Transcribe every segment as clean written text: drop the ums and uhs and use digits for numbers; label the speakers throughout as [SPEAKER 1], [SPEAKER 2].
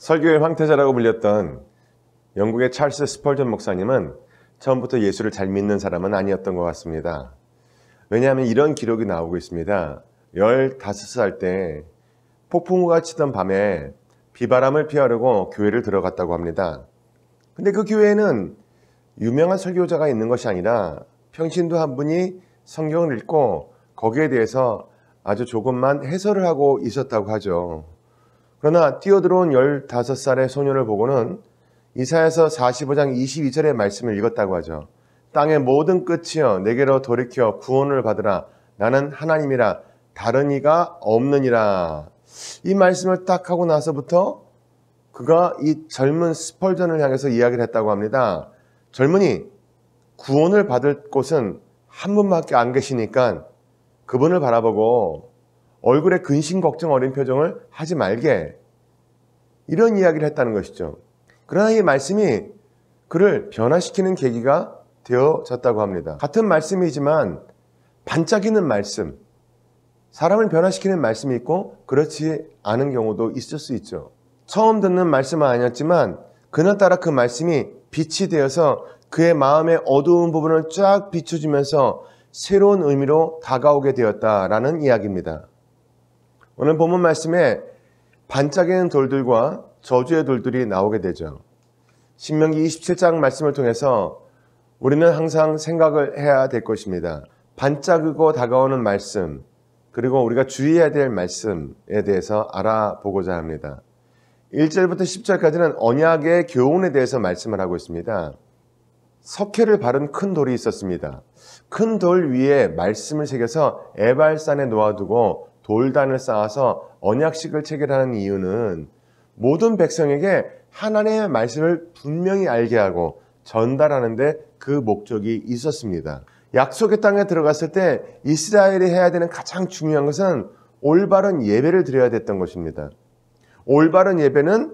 [SPEAKER 1] 설교의 황태자라고 불렸던 영국의 찰스 스펄전 목사님은 처음부터 예수를 잘 믿는 사람은 아니었던 것 같습니다. 왜냐하면 이런 기록이 나오고 있습니다. 15살 때 폭풍우가 치던 밤에 비바람을 피하려고 교회를 들어갔다고 합니다. 근데 그 교회에는 유명한 설교자가 있는 것이 아니라 평신도 한 분이 성경을 읽고 거기에 대해서 아주 조금만 해설을 하고 있었다고 하죠. 그러나 뛰어들어온 15살의 소년을 보고는 이사야서 45장 22절의 말씀을 읽었다고 하죠. 땅의 모든 끝이여 내게로 돌이켜 구원을 받으라. 나는 하나님이라 다른 이가 없느니라. 이 말씀을 딱 하고 나서부터 그가 이 젊은 스펄전을 향해서 이야기를 했다고 합니다. 젊은이, 구원을 받을 곳은 한 분밖에 안 계시니까 그분을 바라보고 얼굴에 근심 걱정 어린 표정을 하지 말게, 이런 이야기를 했다는 것이죠. 그러나 이 말씀이 그를 변화시키는 계기가 되어졌다고 합니다. 같은 말씀이지만 반짝이는 말씀, 사람을 변화시키는 말씀이 있고 그렇지 않은 경우도 있을 수 있죠. 처음 듣는 말씀은 아니었지만 그날따라 그 말씀이 빛이 되어서 그의 마음의 어두운 부분을 쫙 비춰주면서 새로운 의미로 다가오게 되었다라는 이야기입니다. 오늘 본문 말씀에 반짝이는 돌들과 저주의 돌들이 나오게 되죠. 신명기 27장 말씀을 통해서 우리는 항상 생각을 해야 될 것입니다. 반짝이고 다가오는 말씀, 그리고 우리가 주의해야 될 말씀에 대해서 알아보고자 합니다. 1절부터 10절까지는 언약의 교훈에 대해서 말씀을 하고 있습니다. 석회를 바른 큰 돌이 있었습니다. 큰 돌 위에 말씀을 새겨서 에발산에 놓아두고 돌단을 쌓아서 언약식을 체결하는 이유는 모든 백성에게 하나님의 말씀을 분명히 알게 하고 전달하는 데 그 목적이 있었습니다. 약속의 땅에 들어갔을 때 이스라엘이 해야 되는 가장 중요한 것은 올바른 예배를 드려야 됐던 것입니다. 올바른 예배는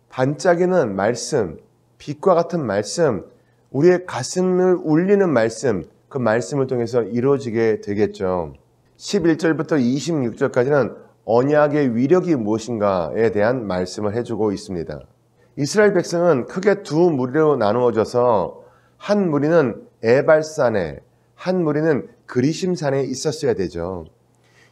[SPEAKER 1] 반짝이는 말씀, 빛과 같은 말씀, 우리의 가슴을 울리는 말씀, 그 말씀을 통해서 이루어지게 되겠죠. 11절부터 26절까지는 언약의 위력이 무엇인가에 대한 말씀을 해주고 있습니다. 이스라엘 백성은 크게 두 무리로 나누어져서 한 무리는 에발산에, 한 무리는 그리심산에 있었어야 되죠.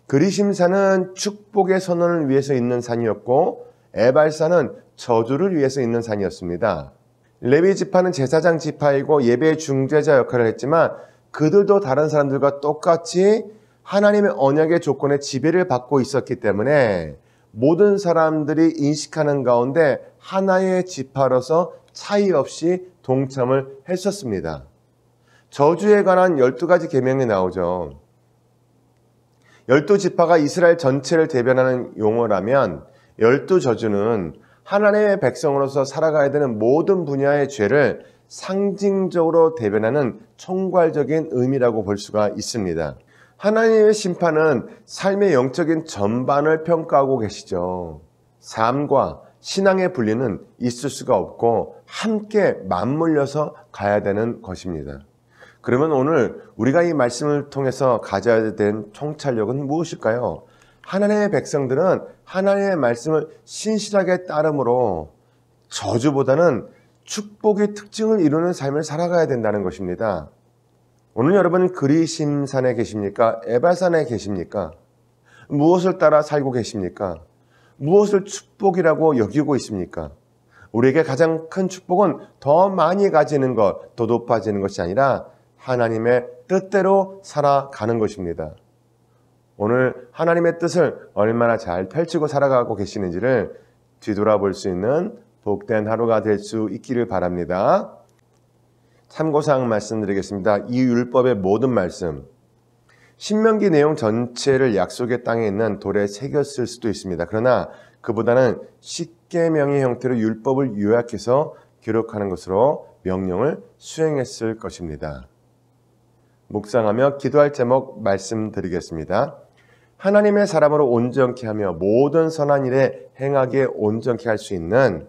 [SPEAKER 1] 그리심산은 축복의 선언을 위해서 있는 산이었고 에발산은 저주를 위해서 있는 산이었습니다. 레위 지파는 제사장 지파이고 예배의 중재자 역할을 했지만 그들도 다른 사람들과 똑같이 하나님의 언약의 조건에 지배를 받고 있었기 때문에 모든 사람들이 인식하는 가운데 하나의 지파로서 차이 없이 동참을 했었습니다. 저주에 관한 12가지 계명이 나오죠. 12지파가 이스라엘 전체를 대변하는 용어라면 12저주는 하나님의 백성으로서 살아가야 되는 모든 분야의 죄를 상징적으로 대변하는 총괄적인 의미라고 볼 수가 있습니다. 하나님의 심판은 삶의 영적인 전반을 평가하고 계시죠. 삶과 신앙의 분리는 있을 수가 없고 함께 맞물려서 가야 되는 것입니다. 그러면 오늘 우리가 이 말씀을 통해서 가져야 될 통찰력은 무엇일까요? 하나님의 백성들은 하나님의 말씀을 신실하게 따름으로 저주보다는 축복의 특징을 이루는 삶을 살아가야 된다는 것입니다. 오늘 여러분은 그리심산에 계십니까? 에발산에 계십니까? 무엇을 따라 살고 계십니까? 무엇을 축복이라고 여기고 있습니까? 우리에게 가장 큰 축복은 더 많이 가지는 것, 더 높아지는 것이 아니라 하나님의 뜻대로 살아가는 것입니다. 오늘 하나님의 뜻을 얼마나 잘 펼치고 살아가고 계시는지를 뒤돌아볼 수 있는 복된 하루가 될 수 있기를 바랍니다. 참고사항 말씀드리겠습니다. 이 율법의 모든 말씀, 신명기 내용 전체를 약속의 땅에 있는 돌에 새겼을 수도 있습니다. 그러나 그보다는 십계명의 형태로 율법을 요약해서 기록하는 것으로 명령을 수행했을 것입니다. 묵상하며 기도할 제목 말씀드리겠습니다. 하나님의 사람으로 온전케 하며 모든 선한 일에 행하게 온전케 할 수 있는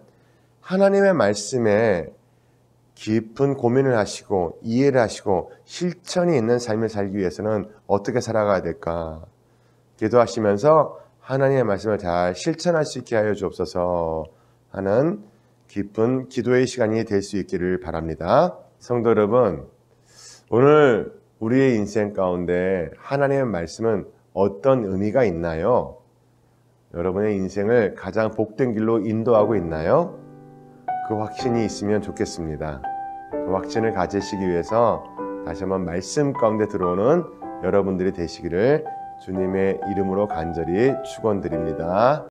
[SPEAKER 1] 하나님의 말씀에 깊은 고민을 하시고 이해를 하시고 실천이 있는 삶을 살기 위해서는 어떻게 살아가야 될까? 기도하시면서 하나님의 말씀을 잘 실천할 수 있게 하여 주옵소서. 하는 기쁜 기도의 시간이 될 수 있기를 바랍니다. 성도 여러분, 오늘 우리의 인생 가운데 하나님의 말씀은 어떤 의미가 있나요? 여러분의 인생을 가장 복된 길로 인도하고 있나요? 그 확신이 있으면 좋겠습니다. 그 확신을 가지시기 위해서 다시 한번 말씀 가운데 들어오는 여러분들이 되시기를 주님의 이름으로 간절히 축원드립니다.